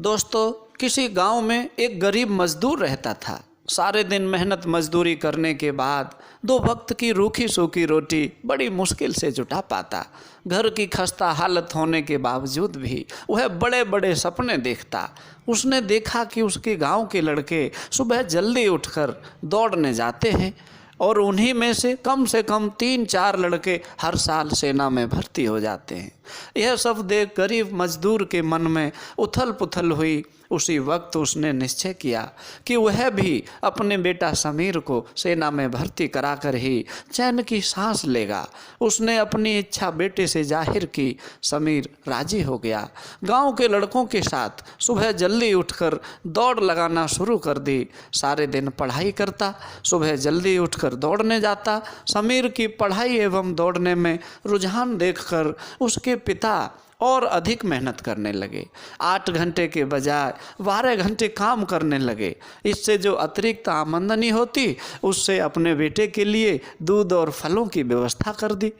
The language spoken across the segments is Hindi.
दोस्तों, किसी गांव में एक गरीब मजदूर रहता था। सारे दिन मेहनत मजदूरी करने के बाद 2 वक्त की रूखी सूखी रोटी बड़ी मुश्किल से जुटा पाता। घर की खस्ता हालत होने के बावजूद भी वह बड़े बड़े सपने देखता। उसने देखा कि उसके गांव के लड़के सुबह जल्दी उठकर दौड़ने जाते हैं और उन्हीं में से कम 3-4 लड़के हर साल सेना में भर्ती हो जाते हैं। यह सब देख गरीब मजदूर के मन में उथल पुथल हुई। उसी वक्त उसने निश्चय किया कि वह भी अपने बेटा समीर को सेना में भर्ती कराकर ही चैन की सांस लेगा। उसने अपनी इच्छा बेटे से जाहिर की। समीर राजी हो गया। गांव के लड़कों के साथ सुबह जल्दी उठकर दौड़ लगाना शुरू कर दी। सारे दिन पढ़ाई करता, सुबह जल्दी उठकर दौड़ने जाता। समीर की पढ़ाई एवं दौड़ने में रुझान देखकर उसके पिता और अधिक मेहनत करने लगे। 8 घंटे के बजाय 12 घंटे काम करने लगे। इससे जो अतिरिक्त आमदनी होती उससे अपने बेटे के लिए दूध और फलों की व्यवस्था कर दी।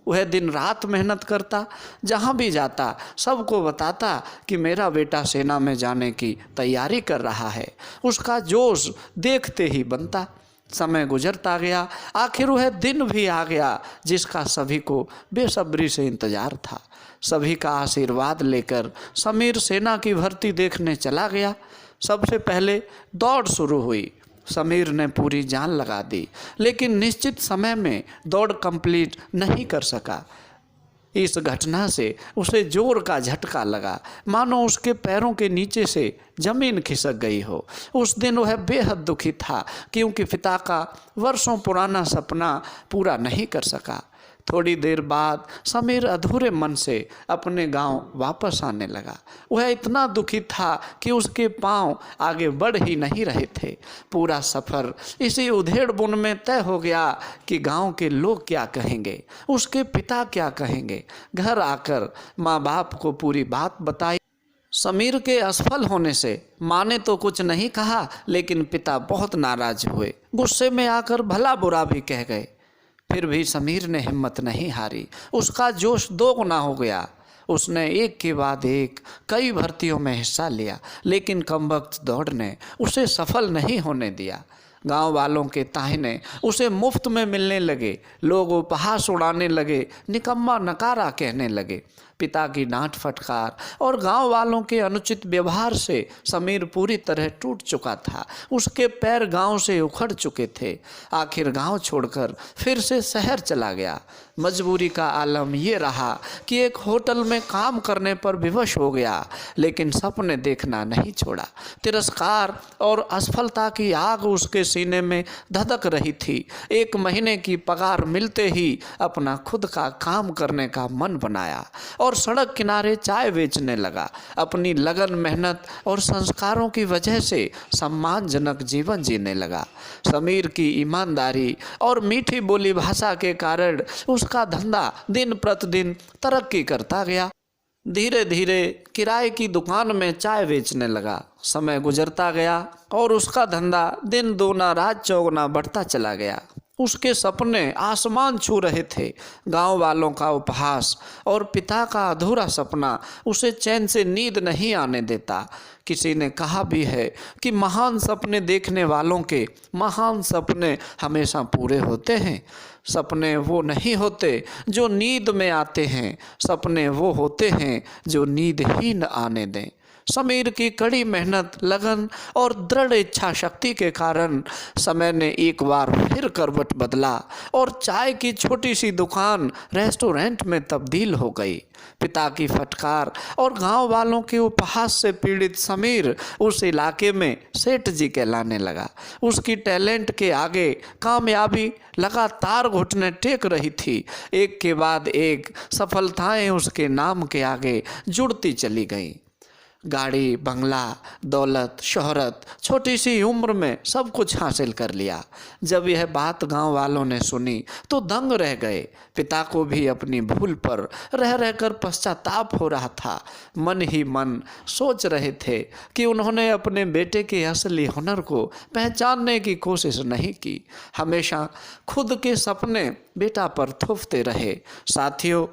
वह दिन रात मेहनत करता, जहाँ भी जाता सबको बताता कि मेरा बेटा सेना में जाने की तैयारी कर रहा है। उसका जोश देखते ही बनता। समय गुजरता गया। आखिर वह दिन भी आ गया जिसका सभी को बेसब्री से इंतजार था। सभी का आशीर्वाद लेकर समीर सेना की भर्ती देखने चला गया। सबसे पहले दौड़ शुरू हुई। समीर ने पूरी जान लगा दी, लेकिन निश्चित समय में दौड़ कंप्लीट नहीं कर सका। इस घटना से उसे जोर का झटका लगा, मानो उसके पैरों के नीचे से जमीन खिसक गई हो। उस दिन वह बेहद दुखी था क्योंकि पिता का वर्षों पुराना सपना पूरा नहीं कर सका। थोड़ी देर बाद समीर अधूरे मन से अपने गांव वापस आने लगा। वह इतना दुखी था कि उसके पांव आगे बढ़ ही नहीं रहे थे। पूरा सफ़र इसी उधेड़ बुन में तय हो गया कि गांव के लोग क्या कहेंगे, उसके पिता क्या कहेंगे। घर आकर माँ बाप को पूरी बात बताई। समीर के असफल होने से माँ ने तो कुछ नहीं कहा, लेकिन पिता बहुत नाराज हुए। गुस्से में आकर भला बुरा भी कह गए। फिर भी समीर ने हिम्मत नहीं हारी। उसका जोश 2 गुना हो गया। उसने एक के बाद एक कई भर्तियों में हिस्सा लिया, लेकिन कमबख्त दौड़ ने उसे सफल नहीं होने दिया। गांव वालों के ताहने उसे मुफ्त में मिलने लगे। लोग उपहास उड़ाने लगे, निकम्मा नकारा कहने लगे। पिता की डांट फटकार और गांव वालों के अनुचित व्यवहार से समीर पूरी तरह टूट चुका था। उसके पैर गांव से उखड़ चुके थे। आखिर गांव छोड़कर फिर से शहर चला गया। मजबूरी का आलम ये रहा कि एक होटल में काम करने पर विवश हो गया, लेकिन सपने देखना नहीं छोड़ा। तिरस्कार और असफलता की आग उसके सीने में धधक रही थी। 1 महीने की पगार मिलते ही अपना खुद का काम करने का मन बनाया और सड़क किनारे चाय बेचने लगा। अपनी लगन, मेहनत और संस्कारों की वजह से सम्मानजनक जीवन जीने लगा। समीर की ईमानदारी और मीठी बोली भाषा के कारण उसका धंधा दिन प्रतिदिन तरक्की करता गया। धीरे धीरे किराए की दुकान में चाय बेचने लगा। समय गुजरता गया और उसका धंधा दिन दूना रात चौगुना बढ़ता चला गया। उसके सपने आसमान छू रहे थे। गांव वालों का उपहास और पिता का अधूरा सपना उसे चैन से नींद नहीं आने देता। किसी ने कहा भी है कि महान सपने देखने वालों के महान सपने हमेशा पूरे होते हैं। सपने वो नहीं होते जो नींद में आते हैं, सपने वो होते हैं जो नींद ही न आने दें। समीर की कड़ी मेहनत, लगन और दृढ़ इच्छा शक्ति के कारण समय ने एक बार फिर करवट बदला और चाय की छोटी सी दुकान रेस्टोरेंट में तब्दील हो गई। पिता की फटकार और गांव वालों के उपहास से पीड़ित समीर उस इलाके में सेठ जी कहलाने लगा। उसकी टैलेंट के आगे कामयाबी लगातार घुटने टेक रही थी। एक के बाद एक सफलताएं उसके नाम के आगे जुड़ती चली गईं। गाड़ी, बंगला, दौलत, शोहरत, छोटी सी उम्र में सब कुछ हासिल कर लिया। जब यह बात गांव वालों ने सुनी तो दंग रह गए। पिता को भी अपनी भूल पर रह रहकर पश्चाताप हो रहा था। मन ही मन सोच रहे थे कि उन्होंने अपने बेटे के असली हुनर को पहचानने की कोशिश नहीं की। हमेशा खुद के सपने बेटा पर थोपते रहे। साथियों,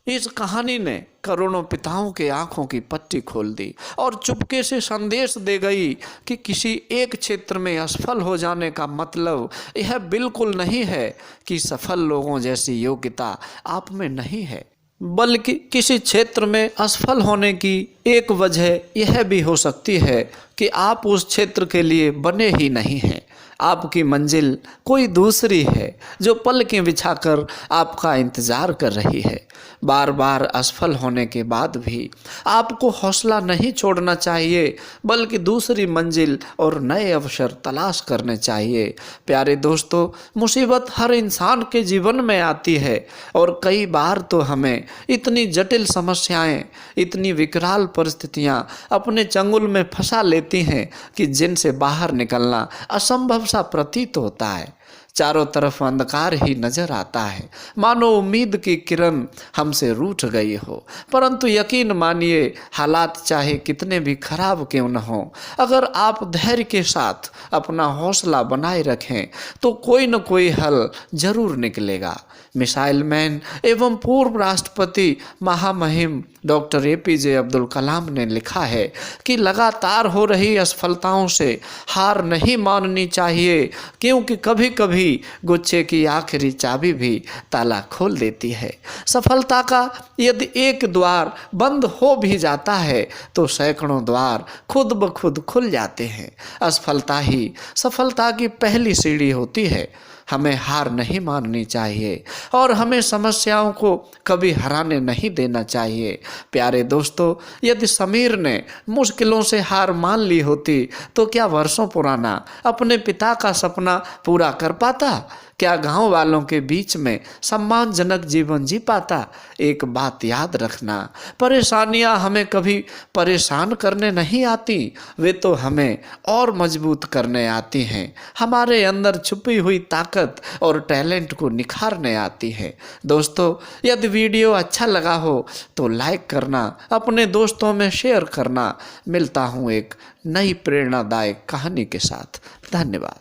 इस कहानी ने करोड़ों पिताओं के आंखों की पट्टी खोल दी और चुपके से संदेश दे गई कि किसी एक क्षेत्र में असफल हो जाने का मतलब यह बिल्कुल नहीं है कि सफल लोगों जैसी योग्यता आप में नहीं है, बल्कि किसी क्षेत्र में असफल होने की एक वजह यह भी हो सकती है कि आप उस क्षेत्र के लिए बने ही नहीं हैं। आपकी मंजिल कोई दूसरी है जो पलकें बिछाकर आपका इंतज़ार कर रही है। बार बार असफल होने के बाद भी आपको हौसला नहीं छोड़ना चाहिए, बल्कि दूसरी मंजिल और नए अवसर तलाश करने चाहिए। प्यारे दोस्तों, मुसीबत हर इंसान के जीवन में आती है और कई बार तो हमें इतनी जटिल समस्याएं, इतनी विकराल परिस्थितियां अपने चंगुल में फंसा लेती हैं कि जिनसे बाहर निकलना असंभव सा प्रतीत होता है। चारों तरफ अंधकार ही नजर आता है, मानो उम्मीद की किरण हमसे रूठ गई हो। परंतु यकीन मानिए, हालात चाहे कितने भी खराब क्यों न हो, अगर आप धैर्य के साथ अपना हौसला बनाए रखें तो कोई न कोई हल जरूर निकलेगा। मिसाइल मैन एवं पूर्व राष्ट्रपति महामहिम डॉक्टर APJ अब्दुल कलाम ने लिखा है कि लगातार हो रही असफलताओं से हार नहीं माननी चाहिए, क्योंकि कभी कभी गुच्छे की आखिरी चाबी भी ताला खोल देती है। सफलता का यदि एक द्वार बंद हो भी जाता है तो सैकड़ों द्वार खुद ब खुद खुल जाते हैं। असफलता ही सफलता की पहली सीढ़ी होती है। हमें हार नहीं माननी चाहिए और हमें समस्याओं को कभी हराने नहीं देना चाहिए। प्यारे दोस्तों, यदि समीर ने मुश्किलों से हार मान ली होती तो क्या वर्षों पुराना अपने पिता का सपना पूरा कर पाता? क्या गांव वालों के बीच में सम्मानजनक जीवन जी पाता? एक बात याद रखना, परेशानियां हमें कभी परेशान करने नहीं आती, वे तो हमें और मजबूत करने आती हैं। हमारे अंदर छुपी हुई ताकत और टैलेंट को निखारने आती है। दोस्तों, यदि वीडियो अच्छा लगा हो तो लाइक करना, अपने दोस्तों में शेयर करना। मिलता हूँ एक नई प्रेरणादायक कहानी के साथ। धन्यवाद।